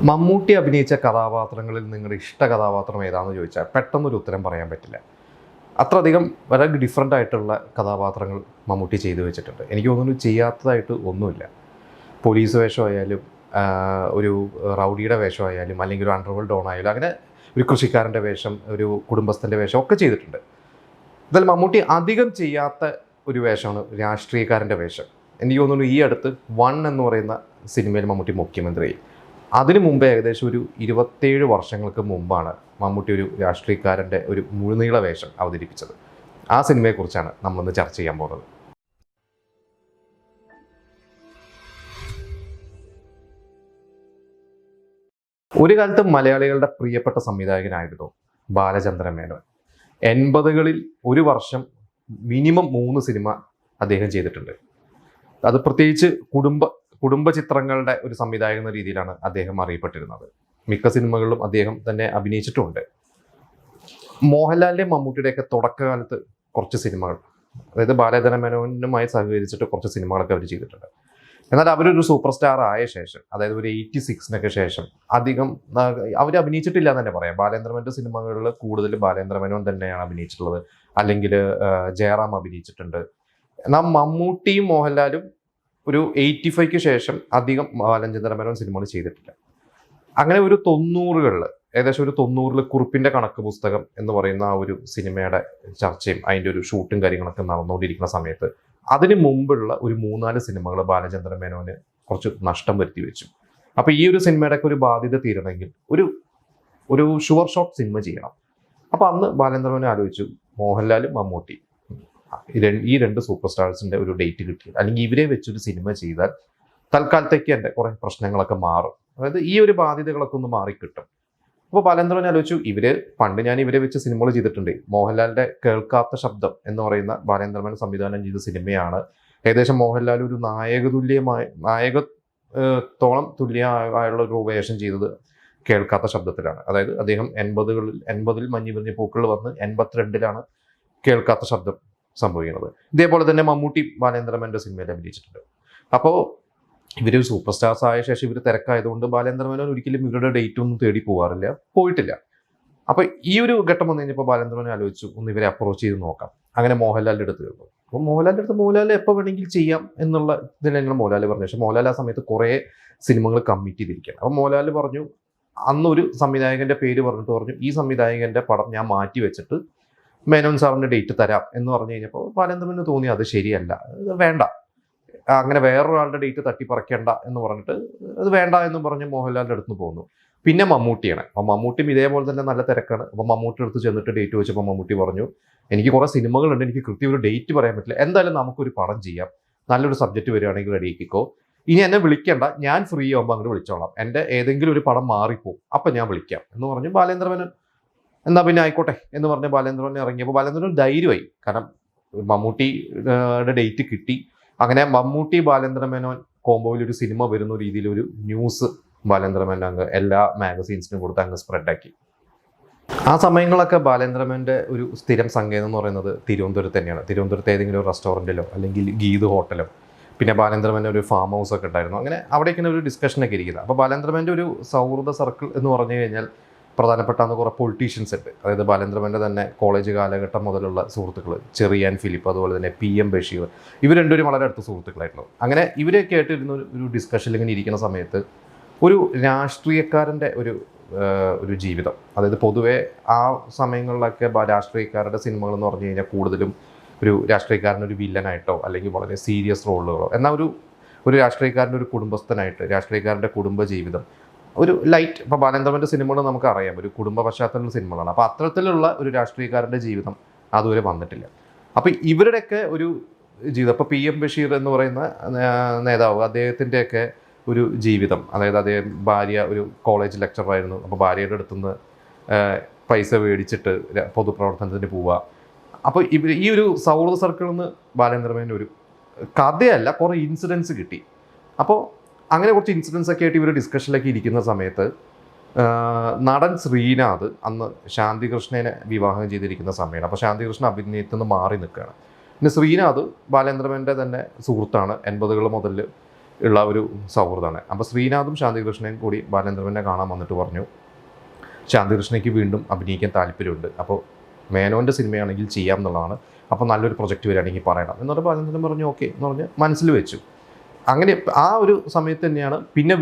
മമ്മൂട്ടി അഭിനയിച്ച കഥാപാത്രങ്ങളിൽ നിങ്ങളുടെ ഇഷ്ട കഥാപാത്രം ഏതാണെന്ന് ചോദിച്ചാൽ പെട്ടെന്നൊരു ഉത്തരം പറയാൻ പറ്റില്ല. അത്രയധികം വളരെ ഡിഫറെൻ്റ് ആയിട്ടുള്ള കഥാപാത്രങ്ങൾ മമ്മൂട്ടി ചെയ്തു വെച്ചിട്ടുണ്ട്. എനിക്ക് തോന്നുന്നു ചെയ്യാത്തതായിട്ട് ഒന്നുമില്ല. പോലീസ് വേഷമായാലും ഒരു റൗഡിയുടെ വേഷമായാലും അല്ലെങ്കിൽ ഒരു അണ്ടർവേൾഡ് ഡോൺ ആയാലും അങ്ങനെ ഒരു കൃഷിക്കാരൻ്റെ വേഷം, ഒരു കുടുംബസ്ഥൻ്റെ വേഷം ഒക്കെ ചെയ്തിട്ടുണ്ട്. എന്നാൽ മമ്മൂട്ടി അധികം ചെയ്യാത്ത ഒരു വേഷമാണ് രാഷ്ട്രീയക്കാരൻ്റെ വേഷം. എനിക്ക് തോന്നുന്നു ഈ അടുത്ത് വൺ എന്ന് പറയുന്ന സിനിമയിൽ മമ്മൂട്ടി മുഖ്യമന്ത്രിയായി. അതിനു മുമ്പേ ഏകദേശം ഒരു 27 വർഷങ്ങൾക്ക് മുമ്പാണ് മമ്മൂട്ടി ഒരു രാഷ്ട്രീയക്കാരൻ്റെ ഒരു മുഴുനീള വേഷം അവതരിപ്പിച്ചത്. ആ സിനിമയെക്കുറിച്ചാണ് നമ്മളിന്ന് ചർച്ച ചെയ്യാൻ പോകുന്നത്. ഒരു കാലത്ത് മലയാളികളുടെ പ്രിയപ്പെട്ട സംവിധായകനായിരുന്നു ബാലചന്ദ്രൻ മേനോൻ. 80കളിൽ ഒരു വർഷം മിനിമം 3 സിനിമ അദ്ദേഹം ചെയ്തിട്ടുണ്ട്. അത് പ്രത്യേകിച്ച് കുടുംബ ചിത്രങ്ങളുടെ ഒരു സംവിധായകൻ എന്ന രീതിയിലാണ് അദ്ദേഹം അറിയപ്പെട്ടിരുന്നത്. മിക്ക സിനിമകളിലും അദ്ദേഹം തന്നെ അഭിനയിച്ചിട്ടുണ്ട്. മോഹൻലാലിൻ്റെയും മമ്മൂട്ടിയുടെയൊക്കെ തുടക്കകാലത്ത് കുറച്ച് സിനിമകൾ, അതായത് ബാലചന്ദ്രൻ മേനോനുമായി സഹകരിച്ചിട്ട് കുറച്ച് സിനിമകളൊക്കെ അവർ ചെയ്തിട്ടുണ്ട്. എന്നാൽ അവരൊരു സൂപ്പർ സ്റ്റാർ ആയ ശേഷം, അതായത് ഒരു 86 ശേഷം അധികം അവർ അഭിനയിച്ചിട്ടില്ല എന്ന് തന്നെ പറയാം. ബാലേന്ദ്ര മേനോന്റെ സിനിമകളിൽ കൂടുതൽ ബാലേന്ദ്ര മേനോൻ തന്നെയാണ് അഭിനയിച്ചിട്ടുള്ളത്, അല്ലെങ്കിൽ ജയറാം അഭിനയിച്ചിട്ടുണ്ട്. എന്നാൽ മമ്മൂട്ടിയും മോഹൻലാലും ഒരു 85 ശേഷം അധികം ബാലചന്ദ്ര മേനോൻ സിനിമകൾ ചെയ്തിട്ടില്ല. അങ്ങനെ ഒരു 90കളിൽ, ഏകദേശം ഒരു 90ൽ കുറിപ്പിൻ്റെ കണക്ക് പുസ്തകം എന്ന് പറയുന്ന ആ ഒരു സിനിമയുടെ ചർച്ചയും അതിൻ്റെ ഒരു ഷൂട്ടും കാര്യങ്ങളൊക്കെ നടന്നുകൊണ്ടിരിക്കുന്ന സമയത്ത് അതിന് മുമ്പുള്ള ഒരു 3-4 സിനിമകൾ ബാലചന്ദ്ര മേനോന് കുറച്ച് നഷ്ടം വരുത്തി വെച്ചു. അപ്പോൾ ഈ ഒരു സിനിമയുടെ ഒക്കെ ഒരു ബാധ്യത തീരണമെങ്കിൽ ഒരു ഷുവർ ഷോട്ട് സിനിമ ചെയ്യണം. അപ്പോൾ അന്ന് ബാലചന്ദ്ര മേനോൻ ആലോചിച്ചു, മോഹൻലാലും മമ്മൂട്ടി ഈ 2 സൂപ്പർ സ്റ്റാർസിൻ്റെ ഒരു ഡേറ്റ് കിട്ടിയത്, അല്ലെങ്കിൽ ഇവരെ വെച്ചൊരു സിനിമ ചെയ്താൽ തൽക്കാലത്തേക്ക് എൻ്റെ കുറേ പ്രശ്നങ്ങളൊക്കെ മാറും, അതായത് ഈ ഒരു ബാധ്യതകളൊക്കെ ഒന്ന് മാറിക്കിട്ടും. അപ്പോൾ ബാലചന്ദ്രൻ ആലോചിച്ചു, പണ്ട് ഞാൻ ഇവരെ വെച്ച് സിനിമകൾ ചെയ്തിട്ടുണ്ട്. മോഹൻലാലിൻ്റെ കേൾക്കാത്ത ശബ്ദം എന്ന് പറയുന്ന ബാലചന്ദ്രൻ മേനോൻ സംവിധാനം ചെയ്ത സിനിമയാണ്. ഏകദേശം മോഹൻലാൽ ഒരു നായകത്തോളം തുല്യമായുള്ള ഒരു വേഷം ചെയ്തത് കേൾക്കാത്ത ശബ്ദത്തിലാണ്. അതായത് അദ്ദേഹം 80ൽ മഞ്ഞ് വിരിഞ്ഞ പൂക്കൾ വന്ന് 82ലാണ് കേൾക്കാത്ത ശബ്ദം സംഭവിക്കുന്നത്. ഇതേപോലെ തന്നെ മമ്മൂട്ടി ബാലചന്ദ്രൻ മേനോന്റെ സിനിമയിൽ അഭിനയിച്ചിട്ടുണ്ട്. അപ്പോൾ ഇവർ സൂപ്പർ സ്റ്റാർസ് ആയ ശേഷം ഇവർ തിരക്കായതുകൊണ്ട് ബാലചന്ദ്രൻ മേനോൻ ഒരിക്കലും ഇവരുടെ ഡേറ്റ് ഒന്നും തേടി പോയിട്ടില്ല. അപ്പോൾ ഈ ഒരു ഘട്ടം വന്നു കഴിഞ്ഞപ്പോൾ ബാലചന്ദ്രൻ മേനോൻ ആലോചിച്ചു, ഒന്ന് ഇവരെ അപ്രോച്ച് ചെയ്ത് നോക്കാം. അങ്ങനെ മോഹൻലാലിൻ്റെ അടുത്ത് തീർന്നു. അപ്പോൾ മോഹൻലാൽ എപ്പോൾ വേണമെങ്കിൽ ചെയ്യാം എന്നുള്ള ഇതിലാണ് മോഹൻലാൽ പറഞ്ഞു. പക്ഷേ മോഹൻലാൽ ആ സമയത്ത് കുറേ സിനിമകൾ കമ്മിറ്റ് ചെയ്തിരിക്കുകയാണ്. അപ്പോൾ മോഹൻലാൽ പറഞ്ഞു, അന്നൊരു സംവിധായകൻ്റെ പേര് പറഞ്ഞു, ഈ സംവിധായകൻ്റെ പടം ഞാൻ മാറ്റി വെച്ചിട്ട് മേനോൻ സാറിൻ്റെ ഡേറ്റ് തരാം എന്ന് പറഞ്ഞു കഴിഞ്ഞപ്പോൾ ബാലചന്ദ്രൻ മേനോന് തോന്നി അത് ശരിയല്ല, വേണ്ട, അങ്ങനെ വേറൊരാളുടെ ഡേറ്റ് തട്ടിപ്പറിക്കേണ്ട എന്ന് പറഞ്ഞിട്ട് അത് വേണ്ട എന്നും പറഞ്ഞ് മോഹൻലാലിൻ്റെ അടുത്ത് പോകുന്നു. പിന്നെ മമ്മൂട്ടിയാണ്. അപ്പോൾ മമ്മൂട്ടിയും ഇതേപോലെ തന്നെ നല്ല തിരക്കാണ്. അപ്പോൾ മമ്മൂട്ടിയുടെ അടുത്ത് ചെന്നിട്ട് ഡേറ്റ് വെച്ചപ്പോൾ മമ്മൂട്ടി പറഞ്ഞു, എനിക്ക് കുറേ സിനിമകളുണ്ട്, എനിക്ക് കൃത്യം ഒരു ഡേറ്റ് പറയാൻ പറ്റില്ല, എന്തായാലും നമുക്കൊരു പടം ചെയ്യാം, നല്ലൊരു സബ്ജക്റ്റ് വരികയാണെങ്കിൽ റെഡിയാക്കിക്കോ, ഇനി എന്നെ വിളിക്കേണ്ട, ഞാൻ ഫ്രീ ആകുമ്പോൾ അങ്ങോട്ട് വിളിച്ചോളാം, എൻ്റെ ഏതെങ്കിലും ഒരു പടം മാറിപ്പോവും, അപ്പം ഞാൻ വിളിക്കാം എന്ന് പറഞ്ഞു ബാലചന്ദ്ര മേനോൻ. എന്നാൽ പിന്നെ ആയിക്കോട്ടെ എന്ന് പറഞ്ഞ് ബാലചന്ദ്രൻ ഇറങ്ങിയപ്പോൾ ബാലചന്ദ്രൻ ധൈര്യമായി, കാരണം മമ്മൂട്ടിയുടെ ഡേറ്റ് കിട്ടി. അങ്ങനെ മമ്മൂട്ടി ബാലചന്ദ്ര മേനോൻ കോംബോയിൽ ഒരു സിനിമ വരുന്ന രീതിയിൽ ഒരു ന്യൂസ് ബാലചന്ദ്ര മേനോൻ അങ്ങ് എല്ലാ മാഗസീൻസിനും കൊടുത്ത് അങ്ങ് സ്പ്രെഡാക്കി. ആ സമയങ്ങളൊക്കെ ബാലചന്ദ്ര മേനോന്റെ ഒരു സ്ഥിരം സങ്കേതം എന്ന് പറയുന്നത് തിരുവനന്തപുരത്ത് തന്നെയാണ്. തിരുവനന്തപുരത്ത് ഏതെങ്കിലും ഒരു റെസ്റ്റോറൻറ്റിലോ അല്ലെങ്കിൽ ഗീത് ഹോട്ടലോ, പിന്നെ ബാലചന്ദ്ര മേനോന്റെ ഒരു ഫാം ഹൗസ് ഒക്കെ ഉണ്ടായിരുന്നു. അങ്ങനെ അവിടേക്കാണ് ഒരു ഡിസ്കഷനൊക്കെ ഇരിക്കുന്നത്. അപ്പോൾ ബാലചന്ദ്ര മേനോന്റെ ഒരു സൗഹൃദ സർക്കിൾ എന്ന് പറഞ്ഞു കഴിഞ്ഞാൽ പ്രധാനപ്പെട്ട കുറേ പൊളിറ്റീഷ്യൻസ് ഉണ്ട്. അതായത് ബാലചന്ദ്ര മേനോന്റെ തന്നെ കോളേജ് കാലഘട്ടം മുതലുള്ള സുഹൃത്തുക്കൾ, ചെറിയാൻ ഫിലിപ്പ്, അതുപോലെ തന്നെ PM ബഷീർ, ഇവർ രണ്ടുപേരും വളരെ അടുത്ത സുഹൃത്തുക്കളായിരുന്നു. അങ്ങനെ ഇവരെയൊക്കെ ആയിട്ടിരുന്ന ഒരു ഡിസ്കഷനിൽ ഇങ്ങനെ ഇരിക്കുന്ന സമയത്ത് ഒരു രാഷ്ട്രീയക്കാരൻ്റെ ഒരു ജീവിതം, അതായത് പൊതുവേ ആ സമയങ്ങളിലൊക്കെ രാഷ്ട്രീയക്കാരുടെ സിനിമകൾ എന്ന് പറഞ്ഞു കഴിഞ്ഞാൽ കൂടുതലും ഒരു രാഷ്ട്രീയക്കാരൻ്റെ ഒരു വില്ലനായിട്ടോ അല്ലെങ്കിൽ വളരെ സീരിയസ് റോളുകളോ, എന്നാൽ ഒരു രാഷ്ട്രീയക്കാരൻ്റെ ഒരു കുടുംബസ്ഥനായിട്ട് രാഷ്ട്രീയക്കാരൻ്റെ കുടുംബ ജീവിതം, ഒരു ലൈറ്റ്. ഇപ്പോൾ ബാലചന്ദ്രൻ്റെ സിനിമകൾ നമുക്കറിയാം, ഒരു കുടുംബ പശ്ചാത്തലമുള്ള സിനിമകളാണ്. അപ്പോൾ അത്തരത്തിലുള്ള ഒരു രാഷ്ട്രീയക്കാരൻ്റെ ജീവിതം അതുവരെ വന്നിട്ടില്ല. അപ്പോൾ ഇവരുടെയൊക്കെ ഒരു ജീവിതം, ഇപ്പോൾ PM ബഷീർ എന്ന് പറയുന്ന നേതാവ്, അദ്ദേഹത്തിൻ്റെയൊക്കെ ഒരു ജീവിതം, അതായത് അദ്ദേഹം ഭാര്യ ഒരു കോളേജ് ലെക്ചറായിരുന്നു. അപ്പോൾ ഭാര്യയുടെ അടുത്തുനിന്ന് പൈസ മേടിച്ചിട്ട് പൊതുപ്രവർത്തനത്തിന് പോവുക. അപ്പോൾ ഈ ഒരു സൗഹൃദ സർക്കിളിൽ നിന്ന് ബാലചന്ദ്ര മേനോൻ ഒരു കഥയല്ല, കുറേ ഇൻസിഡൻസ് കിട്ടി. അപ്പോൾ അങ്ങനെ കുറച്ച് ഇൻസിഡൻസ് ഒക്കെ ആയിട്ട് ഇവർ ഡിസ്കഷനിലേക്ക് ഇരിക്കുന്ന സമയത്ത് നടൻ ശ്രീനാഥ് അന്ന് ശാന്തികൃഷ്ണനെ വിവാഹം ചെയ്തിരിക്കുന്ന സമയമാണ്. അപ്പോൾ ശാന്തികൃഷ്ണൻ അഭിനയത്തിൽ നിന്ന് മാറി നിൽക്കുകയാണ്. പിന്നെ ശ്രീനാഥ് ബാലചന്ദ്ര മേനോന്റെ തന്നെ സുഹൃത്താണ്. 80കൾ മുതൽ ഉള്ള ഒരു സൗഹൃദമാണ്. അപ്പോൾ ശ്രീനാഥും ശാന്തികൃഷ്ണയും കൂടി ബാലേന്ദ്രമേനോനെ കാണാൻ വന്നിട്ട് പറഞ്ഞു ശാന്തികൃഷ്ണയ്ക്ക് വീണ്ടും അഭിനയിക്കാൻ താല്പര്യമുണ്ട്, അപ്പോൾ മേനോൻ്റെ സിനിമയാണെങ്കിൽ ചെയ്യാം എന്നുള്ളതാണ്, അപ്പോൾ നല്ലൊരു പ്രൊജക്റ്റ് വരികയാണെങ്കിൽ പറയണം എന്ന് പറഞ്ഞപ്പോൾ ബാലേന്ദ്രൻ പറഞ്ഞു ഓക്കെ എന്ന് പറഞ്ഞ് മനസ്സിൽ വെച്ചു. അങ്ങനെ ആ ഒരു സമയത്ത് തന്നെയാണ് പിന്നെ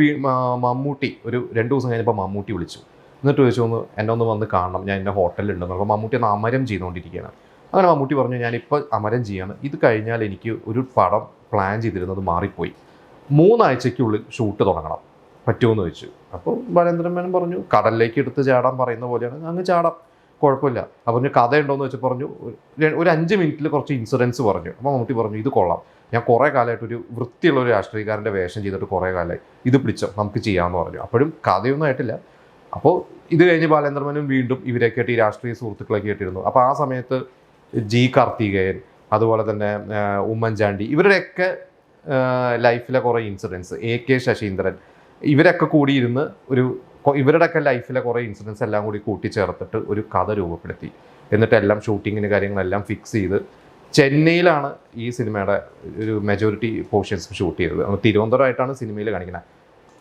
മമ്മൂട്ടി ഒരു 2 ദിവസം കഴിഞ്ഞപ്പോൾ മമ്മൂട്ടി വിളിച്ചു. എന്നിട്ട് ചോദിച്ചു എന്നെ ഒന്ന് വന്ന് കാണണം, ഞാൻ എൻ്റെ ഹോട്ടലിലുണ്ടെന്ന്. അപ്പോൾ മമ്മൂട്ടി ഒന്ന് അമരം ചെയ്തുകൊണ്ടിരിക്കുകയാണ്. അങ്ങനെ മമ്മൂട്ടി പറഞ്ഞു ഞാനിപ്പോൾ അമരം ചെയ്യാണ്, ഇത് കഴിഞ്ഞാൽ എനിക്ക് ഒരു പടം പ്ലാൻ ചെയ്തിരുന്നത് മാറിപ്പോയി, 3 ആഴ്ചയ്ക്കുള്ളിൽ ഷൂട്ട് തുടങ്ങണം, പറ്റുമെന്ന് ചോദിച്ചു. അപ്പോൾ ബാലേന്ദ്രൻ മേനോൻ പറഞ്ഞു കടലിലേക്ക് എടുത്ത് ചാടാൻ പറയുന്ന പോലെയാണ്, അങ്ങ് ചാടാം, കുഴപ്പമില്ല. അപ്പോൾ പറഞ്ഞു കഥ ഉണ്ടോയെന്ന് വെച്ച് പറഞ്ഞു ഒരു 5 മിനിറ്റിൽ കുറച്ച് ഇൻസിഡൻസ് പറഞ്ഞു. അപ്പോൾ മമ്മൂട്ടി പറഞ്ഞു ഇത് കൊള്ളാം, ഞാൻ കുറേ കാലമായിട്ട് ഒരു വൃത്തിയുള്ള ഒരു രാഷ്ട്രീയക്കാരൻ്റെ വേഷം ചെയ്തിട്ട് കുറേ കാലമായി, ഇത് പിടിച്ചോ നമുക്ക് ചെയ്യാമെന്ന് പറഞ്ഞു. അപ്പോഴും കഥയൊന്നും ആയിട്ടില്ല. അപ്പോൾ ഇത് കഴിഞ്ഞ് ബാലേന്ദ്രൻ മേനോൻ വീണ്ടും ഇവരൊക്കെ ആയിട്ട് ഈ രാഷ്ട്രീയ സുഹൃത്തുക്കളൊക്കെ ആയിട്ടിരുന്നു. അപ്പോൾ ആ സമയത്ത് ജി കാർത്തികേയൻ, അതുപോലെ തന്നെ ഉമ്മൻചാണ്ടി, ഇവരുടെയൊക്കെ ലൈഫിലെ കുറേ ഇൻസിഡൻസ്, AK ശശീന്ദ്രൻ, ഇവരൊക്കെ കൂടിയിരുന്ന് ഇവരുടെയൊക്കെ ലൈഫിലെ കുറേ ഇൻസിഡൻസ് എല്ലാം കൂടി കൂട്ടിച്ചേർത്തിട്ട് ഒരു കഥ രൂപപ്പെടുത്തി. എന്നിട്ട് എല്ലാം ഷൂട്ടിങ്ങിന് കാര്യങ്ങളെല്ലാം ഫിക്സ് ചെയ്ത് ചെന്നൈയിലാണ് ഈ സിനിമയുടെ ഒരു മെജോറിറ്റി പോർഷൻസ് ഷൂട്ട് ചെയ്തത്. തിരുവനന്തപുരമായിട്ടാണ് സിനിമയിൽ കാണിക്കുന്നത്.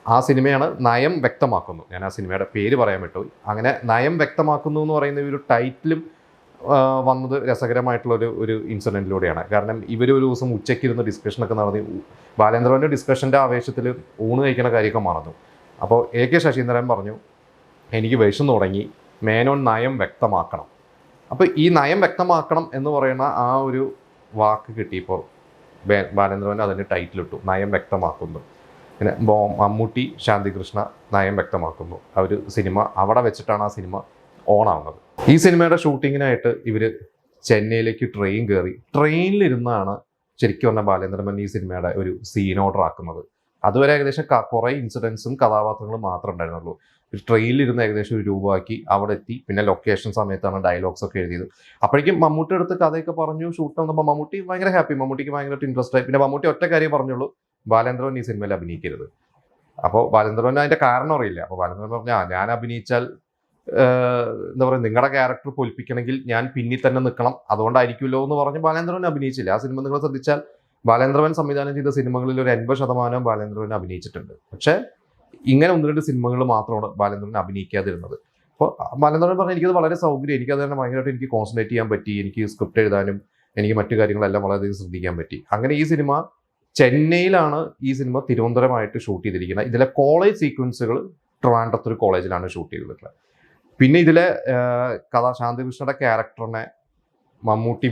ആ സിനിമയാണ് നയം വ്യക്തമാക്കുന്നു. ഞാൻ ആ സിനിമയുടെ പേര് പറയാൻ വിട്ടുപോയി. അങ്ങനെ നയം വ്യക്തമാക്കുന്നു എന്ന് പറയുന്ന ഒരു ടൈറ്റിലും വന്നത് രസകരമായിട്ടുള്ളൊരു ഇൻസിഡൻറ്റിലൂടെയാണ്. കാരണം ഇവർ ഒരു ദിവസം ഉച്ചയ്ക്ക് ഇരുന്ന് ഡിസ്കഷനൊക്കെ നടത്തി ബാലേന്ദ്രൻ്റെ ഡിസ്കഷൻ്റെ ആവേശത്തിൽ ഊണ് കഴിക്കുന്ന കാര്യമൊക്കെ മറന്നു. അപ്പോൾ AK ശശീന്ദ്രൻ പറഞ്ഞു എനിക്ക് വിഷം തുടങ്ങി, മേനോൻ നയം വ്യക്തമാക്കണം. അപ്പോൾ ഈ നയം വ്യക്തമാക്കണം എന്ന് പറയുന്ന ആ ഒരു വാക്ക് കിട്ടിയപ്പോൾ ബാലേന്ദ്രൻ അതിന് ടൈറ്റിലിട്ടു നയം വ്യക്തമാക്കുന്നു. പിന്നെ മമ്മൂട്ടി ശാന്തികൃഷ്ണ നയം വ്യക്തമാക്കുന്നു. ആ ഒരു സിനിമ അവിടെ വെച്ചിട്ടാണ് ആ സിനിമ ഓണാവുന്നത്. ഈ സിനിമയുടെ ഷൂട്ടിങ്ങിനായിട്ട് ഇവർ ചെന്നൈയിലേക്ക് ട്രെയിൻ കയറി. ട്രെയിനിലിരുന്നാണ് ശരിക്കും പറഞ്ഞാൽ ബാലേന്ദ്രൻ മേനോൻ ഈ സിനിമയുടെ ഒരു സീൻ ഓർഡർ ആക്കുന്നത്. അതുവരെ ഏകദേശം കുറേ ഇൻസിഡൻസും കഥാപാത്രങ്ങളും മാത്രമേ ഉണ്ടായിരുന്നുള്ളൂ. ട്രെയിനിലിരുന്ന് ഏകദേശം ഒരു രൂപമാക്കി അവിടെ എത്തി. പിന്നെ ലൊക്കേഷൻ സമയത്താണ് ഡയലോഗ്സ് ഒക്കെ എഴുതിയത്. അപ്പോഴേക്കും മമ്മൂട്ടി അടുത്ത് കഥയൊക്കെ പറഞ്ഞു. ഷൂട്ട് വന്നപ്പോൾ മമ്മൂട്ടി ഭയങ്കര ഹാപ്പി, മമ്മൂട്ടിക്ക് ഭയങ്കരമായിട്ട് ഇൻട്രസ്റ്റ് ആയി. പിന്നെ മമ്മൂട്ടി ഒറ്റ കാര്യം പറഞ്ഞുള്ളൂ, ബാലേന്ദ്രൻ ഈ സിനിമയിൽ അഭിനയിക്കരുത്. അപ്പോൾ ബാലേന്ദ്രൻ അതിൻ്റെ കാരണം അറിയില്ല. അപ്പോൾ ബാലേന്ദ്രൻ പറഞ്ഞു ഞാൻ അഭിനയിച്ചാൽ എന്താ പറയുക നിങ്ങളുടെ ക്യാരക്ടർ പൊലിപ്പിക്കണമെങ്കിൽ ഞാൻ പിന്നിൽ തന്നെ നിൽക്കണം, അതുകൊണ്ടായിരിക്കുമല്ലോ എന്ന് പറഞ്ഞ് ബാലേന്ദ്രൻ അഭിനയിച്ചില്ല. ആ സിനിമ നിങ്ങൾ ശ്രദ്ധിച്ചാൽ ബാലേന്ദ്രൻ സംവിധാനം ചെയ്ത സിനിമകളിൽ ഒരു 80% ബാലേന്ദ്രൻ അഭിനയിച്ചിട്ടുണ്ട്. പക്ഷേ ഇങ്ങനെ 1-2 സിനിമകൾ മാത്രമാണ് ബാലേന്ദ്രൻ അഭിനയിക്കാതിരുന്നത്. അപ്പോൾ ബാലേന്ദ്രൻ പറഞ്ഞാൽ എനിക്കത് വളരെ സൗകര്യം, എനിക്കത് തന്നെ ഭയങ്കരമായിട്ട് എനിക്ക് കോൺസെൻട്രേറ്റ് ചെയ്യാൻ പറ്റി, എനിക്ക് സ്ക്രിപ്റ്റ് എഴുതാനും എനിക്ക് മറ്റു കാര്യങ്ങളെല്ലാം വളരെയധികം ശ്രദ്ധിക്കാൻ പറ്റി. അങ്ങനെ ഈ സിനിമ ചെന്നൈയിലാണ് ഈ സിനിമ തിരുവനന്തപുരമായിട്ട് ഷൂട്ട് ചെയ്തിരിക്കുന്നത്. ഇതിലെ കോളേജ് സീക്വൻസുകൾ ട്രിവാൻഡ്രത്തൊരു കോളേജിലാണ് ഷൂട്ട് ചെയ്തിട്ടുള്ളത്. പിന്നെ ഇതിലെ ശാന്തികൃഷ്ണയുടെ ക്യാരക്ടറിനെ മമ്മൂട്ടി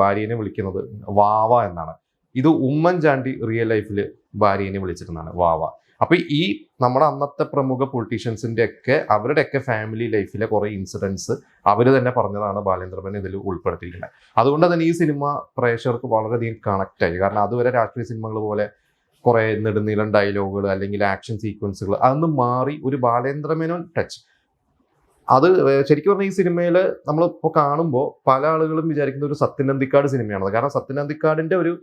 ഭാര്യനെ വിളിക്കുന്നത് വാവ എന്നാണ്. ഇത് ഉമ്മൻചാണ്ടി റിയൽ ലൈഫിൽ ഭാര്യനെ വിളിച്ചിരുന്നതാണ് വാവ. അപ്പോൾ ഈ നമ്മുടെ അന്നത്തെ പ്രമുഖ പൊളിറ്റീഷ്യൻസിൻ്റെ ഒക്കെ അവരുടെയൊക്കെ ഫാമിലി ലൈഫിലെ കുറേ ഇൻസിഡൻസ് അവർ തന്നെ പറഞ്ഞതാണ് ബാലേന്ദ്രൻ മേനോൻ ഇതിൽ ഉൾപ്പെടുത്തിയിരിക്കുന്നത്. അതുകൊണ്ട് തന്നെ ഈ സിനിമ പ്രേക്ഷകർക്ക് വളരെയധികം കണക്റ്റായി. കാരണം അതുവരെ രാഷ്ട്രീയ സിനിമകൾ പോലെ കുറേ നെടുനീളൻ ഡയലോഗുകൾ അല്ലെങ്കിൽ ആക്ഷൻ സീക്വൻസുകൾ അതൊന്നും മാറി ഒരു ബാലേന്ദ്രൻ മേനോൻ ടച്ച്. അത് ശരിക്കും പറഞ്ഞാൽ ഈ സിനിമയിൽ നമ്മളിപ്പോൾ കാണുമ്പോൾ പല ആളുകളും വിചാരിക്കുന്ന ഒരു സത്യൻ അന്തിക്കാട് സിനിമയാണത്. കാരണം സത്യൻ അന്തിക്കാടിൻ്റെ ഒരു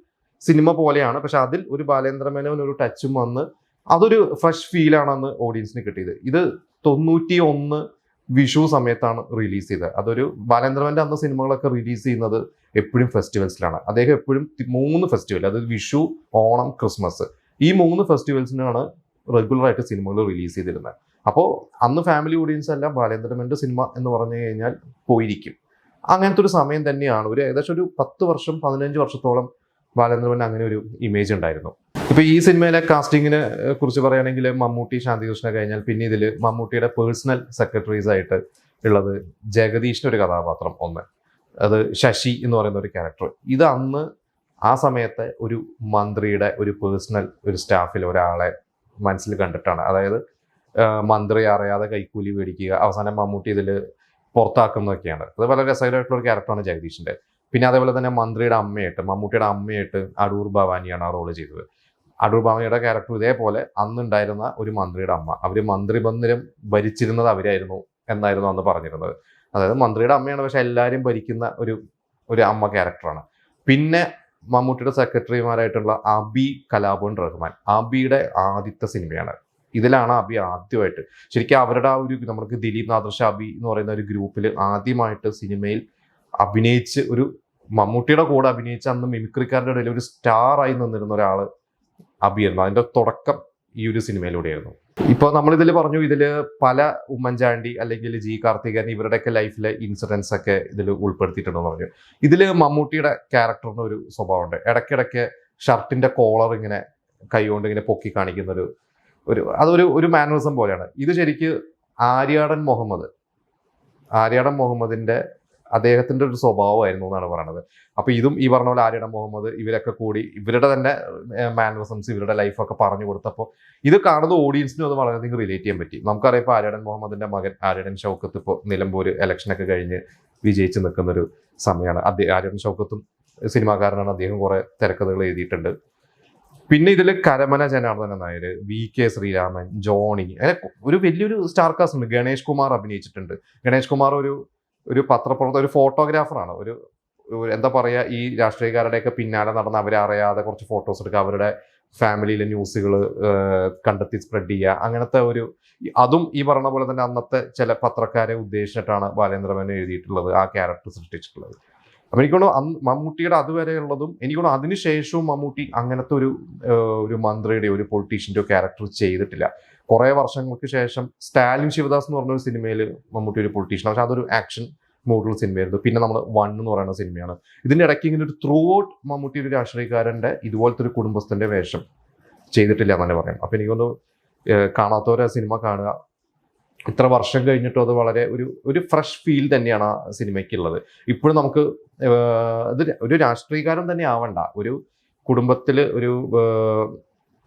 സിനിമ പോലെയാണ്, പക്ഷെ അതിൽ ഒരു ബാലേന്ദ്രൻ മേനോൻ ഒരു ടച്ചും വന്ന് അതൊരു ഫ്രഷ് ഫീലാണെന്ന് ഓഡിയൻസിന് കിട്ടിയത്. ഇത് 91 വിഷു സമയത്താണ് റിലീസ് ചെയ്തത്. അതൊരു ബാലേന്ദ്രൻ്റെ അന്ന് സിനിമകളൊക്കെ റിലീസ് ചെയ്യുന്നത് എപ്പോഴും ഫെസ്റ്റിവൽസിലാണ്. അദ്ദേഹം എപ്പോഴും 3 ഫെസ്റ്റിവൽ, അതായത് വിഷു, ഓണം, ക്രിസ്മസ്, ഈ 3 ഫെസ്റ്റിവൽസിനാണ് റെഗുലറായിട്ട് സിനിമകൾ റിലീസ് ചെയ്തിരുന്നത്. അപ്പോൾ അന്ന് ഫാമിലി ഓഡിയൻസ് എല്ലാം ബാലേന്ദ്രൻ മേനോൻ്റെ സിനിമ എന്ന് പറഞ്ഞു കഴിഞ്ഞാൽ പോയിരിക്കും. അങ്ങനത്തെ ഒരു സമയം തന്നെയാണ്. ഏകദേശം ഒരു 10 വർഷം 15 വർഷത്തോളം ബാലേന്ദ്രൻ മേനോൻ അങ്ങനെ ഒരു ഇമേജ് ഉണ്ടായിരുന്നു. ഇപ്പോൾ ഈ സിനിമയിലെ കാസ്റ്റിങ്ങിനെ കുറിച്ച് പറയുകയാണെങ്കിൽ മമ്മൂട്ടി ശാന്തികൃഷ്ണ കഴിഞ്ഞാൽ പിന്നെ ഇതിൽ മമ്മൂട്ടിയുടെ പേഴ്സണൽ സെക്രട്ടറീസ് ആയിട്ട് ഉള്ളത് ജഗദീഷിൻ്റെ ഒരു കഥാപാത്രം ഒന്ന്, അത് ശശി എന്ന് പറയുന്ന ഒരു ക്യാരക്ടർ. ഇത് അന്ന് ആ സമയത്തെ ഒരു മന്ത്രിയുടെ ഒരു പേഴ്സണൽ ഒരു സ്റ്റാഫിൽ ഒരാളെ മനസ്സിൽ കണ്ടിട്ടാണ്. അതായത് മന്ത്രി അറിയാതെ കൈക്കൂലി മേടിക്കുക, അവസാനം മമ്മൂട്ടി ഇതിൽ പുറത്താക്കുന്നതൊക്കെയാണ്. അത് വളരെ രസകരമായിട്ടുള്ള ഒരു ക്യാരക്ടറാണ് ജഗദീഷിൻ്റെ. പിന്നെ അതേപോലെ തന്നെ മന്ത്രിയുടെ അമ്മയായിട്ട് മമ്മൂട്ടിയുടെ അമ്മയായിട്ട് അടൂർ ഭവാനിയാണ് ആ റോള് ചെയ്തത്. അടൂർ ഭവാനിയുടെ ക്യാരക്ടർ ഇതേപോലെ അന്നുണ്ടായിരുന്ന ഒരു മന്ത്രിയുടെ അമ്മ, അവർ മന്ത്രിമന്ദിരം ഭരിച്ചിരുന്നത് അവരായിരുന്നു എന്നായിരുന്നു അന്ന് പറഞ്ഞിരുന്നത്. അതായത് മന്ത്രിയുടെ അമ്മയാണ്, പക്ഷെ എല്ലാവരും ഭരിക്കുന്ന ഒരു അമ്മ ക്യാരക്ടറാണ്. പിന്നെ മമ്മൂട്ടിയുടെ സെക്രട്ടറിമാരായിട്ടുള്ള അബി കലാഭവൻ റഹ്മാൻ, അബിയുടെ ആദ്യത്തെ സിനിമയാണ്. ഇതിലാണ് അബി ആദ്യമായിട്ട് ശരിക്കും അവരുടെ ആ ഒരു നമുക്ക് ദിലീപ് നാദർഷ അബി എന്ന് പറയുന്ന ഒരു ഗ്രൂപ്പിൽ ആദ്യമായിട്ട് സിനിമയിൽ അഭിനയിച്ച് ഒരു മമ്മൂട്ടിയുടെ കൂടെ അഭിനയിച്ച് അന്ന് മിമിക്രിക്കാരുടെ ഇടയിൽ ഒരു സ്റ്റാറായി നിന്നിരുന്ന ഒരാൾ അഭിയായിരുന്നു. അതിന്റെ തുടക്കം ഈ ഒരു സിനിമയിലൂടെയായിരുന്നു. ഇപ്പോൾ നമ്മളിതിൽ പറഞ്ഞു, ഇതിൽ പല ഉമ്മൻചാണ്ടി അല്ലെങ്കിൽ ജി കാർത്തികൻ ഇവരുടെയൊക്കെ ലൈഫിലെ ഇൻസിഡൻസ് ഒക്കെ ഇതിൽ ഉൾപ്പെടുത്തിയിട്ടുണ്ടെന്ന് പറഞ്ഞു. ഇതിൽ മമ്മൂട്ടിയുടെ ക്യാരക്ടറിന് ഒരു സ്വഭാവമുണ്ട്. ഇടയ്ക്കിടയ്ക്ക് ഷർട്ടിന്റെ കോളർ ഇങ്ങനെ കൈകൊണ്ട് ഇങ്ങനെ പൊക്കി കാണിക്കുന്ന അതൊരു മാനറിസം പോലെയാണ്. ഇത് ശരിക്ക് ആര്യാടൻ മുഹമ്മദിന്റെ അദ്ദേഹത്തിന്റെ ഒരു സ്വഭാവമായിരുന്നു എന്നാണ് പറയുന്നത്. അപ്പൊ ഇതും ഈ പറഞ്ഞ പോലെ ആര്യാടൻ മുഹമ്മദ് ഇവരൊക്കെ കൂടി ഇവരുടെ തന്നെ മാനറിസംസ് ഇവരുടെ ലൈഫൊക്കെ പറഞ്ഞു കൊടുത്തപ്പോൾ ഇത് കാണുന്ന ഓഡിയൻസിനും അത് വളരെയധികം റിലേറ്റ് ചെയ്യാൻ പറ്റി. നമുക്കറിയാം ഇപ്പോൾ ആര്യാടൻ മുഹമ്മദിന്റെ മകൻ ആര്യാടൻ ഷൗക്കത്ത് ഇപ്പോൾ നിലമ്പൂർ ഇലക്ഷനൊക്കെ കഴിഞ്ഞ് വിജയിച്ച് നിൽക്കുന്നൊരു സമയമാണ്. ആര്യാടൻ ഷൗക്കത്തും സിനിമാക്കാരനാണ്. അദ്ദേഹം കുറെ തിരക്കഥകൾ എഴുതിയിട്ടുണ്ട്. പിന്നെ ഇതിൽ കരമന ജനാർദ്ദനൻ നായർ, VK ശ്രീരാമൻ, ജോണി, അങ്ങനെ ഒരു വലിയൊരു സ്റ്റാർ കാസ്റ്റ് ഉണ്ട്. ഗണേഷ് കുമാർ അഭിനയിച്ചിട്ടുണ്ട്. ഗണേഷ് കുമാർ ഒരു പത്രപ്രവർത്തക, ഒരു ഫോട്ടോഗ്രാഫറാണ്. ഒരു എന്താ പറയുക, ഈ രാഷ്ട്രീയക്കാരുടെയൊക്കെ പിന്നാലെ നടന്ന് അവരെ അറിയാതെ കുറച്ച് ഫോട്ടോസ് എടുക്കുക, അവരുടെ ഫാമിലിയിലെ ന്യൂസുകൾ കണ്ടെത്തി സ്പ്രെഡ് ചെയ്യുക, അങ്ങനത്തെ അതും ഈ പറഞ്ഞ പോലെ തന്നെ അന്നത്തെ ചില പത്രക്കാരെ ഉദ്ദേശിച്ചിട്ടാണ് ബാലേന്ദ്രമേനോൻ എഴുതിയിട്ടുള്ളത്, ആ ക്യാരക്ടർ സൃഷ്ടിച്ചിട്ടുള്ളത്. അപ്പം എനിക്ക് തോന്നുന്നു മമ്മൂട്ടിയുടെ അതുവരെയുള്ളതും എനിക്ക് തോന്നുന്നു അതിനുശേഷവും മമ്മൂട്ടി അങ്ങനത്തെ ഒരു മന്ത്രിയുടെ ഒരു പൊളിറ്റീഷ്യൻ്റെ ക്യാരക്ടർ ചെയ്തിട്ടില്ല. കുറേ വർഷങ്ങൾക്ക് ശേഷം സ്റ്റാലിൻ ശിവദാസ് എന്ന് പറഞ്ഞൊരു സിനിമയിൽ മമ്മൂട്ടി ഒരു പൊളിറ്റീഷ്യൻ, പക്ഷെ അതൊരു ആക്ഷൻ മോഡൽ സിനിമയായിരുന്നു. പിന്നെ നമ്മൾ 1 എന്ന് പറയുന്ന സിനിമയാണ്. ഇതിൻ്റെ ഇടയ്ക്ക് ഇങ്ങനെ ഒരു ത്രൂ ഔട്ട് മമ്മൂട്ടി ഒരു രാഷ്ട്രീയക്കാരൻ്റെ ഇതുപോലത്തെ ഒരു കുടുംബസ്ഥൻ്റെ വേഷം ചെയ്തിട്ടില്ല എന്ന് തന്നെ പറയാം. അപ്പം എനിക്കൊന്ന് കാണാത്തവരെ സിനിമ കാണുക. ഇത്ര വർഷം കഴിഞ്ഞിട്ടും അത് വളരെ ഒരു ഫ്രഷ് ഫീൽ തന്നെയാണ് ആ സിനിമയ്ക്കുള്ളത്. ഇപ്പോഴും നമുക്ക് ഇത് ഒരു രാഷ്ട്രീയക്കാരൻ തന്നെ ആവണ്ട, ഒരു കുടുംബത്തിൽ ഒരു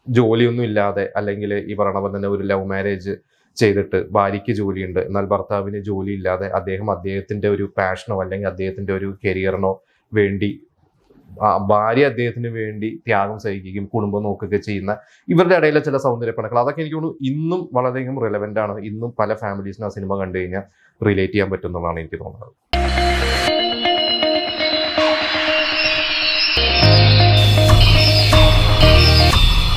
ജോലിയൊന്നും ഇല്ലാതെ അല്ലെങ്കിൽ ഈ പറയണ പോലെ തന്നെ ഒരു ലവ് മാരേജ് ചെയ്തിട്ട് ഭാര്യയ്ക്ക് ജോലിയുണ്ട് എന്നാൽ ഭർത്താവിന് ജോലി ഇല്ലാതെ അദ്ദേഹത്തിന്റെ ഒരു പാഷനോ അല്ലെങ്കിൽ അദ്ദേഹത്തിന്റെ ഒരു കരിയറിനോ വേണ്ടി ഭാര്യ അദ്ദേഹത്തിന് വേണ്ടി ത്യാഗം സഹിക്കുകയും കുടുംബം നോക്കുകയൊക്കെ ചെയ്യുന്ന ഇവരുടെ ഇടയിലെ ചില സൗന്ദര്യപ്പണക്കൾ, അതൊക്കെ എനിക്ക് തോന്നുന്നു ഇന്നും വളരെയധികം റിലവൻ്റ് ആണ്. ഇന്നും പല ഫാമിലീസിനും ആ സിനിമ കണ്ടു കഴിഞ്ഞാൽ റിലേറ്റ് ചെയ്യാൻ പറ്റും എന്നുള്ളതാണ് എനിക്ക് തോന്നുന്നത്.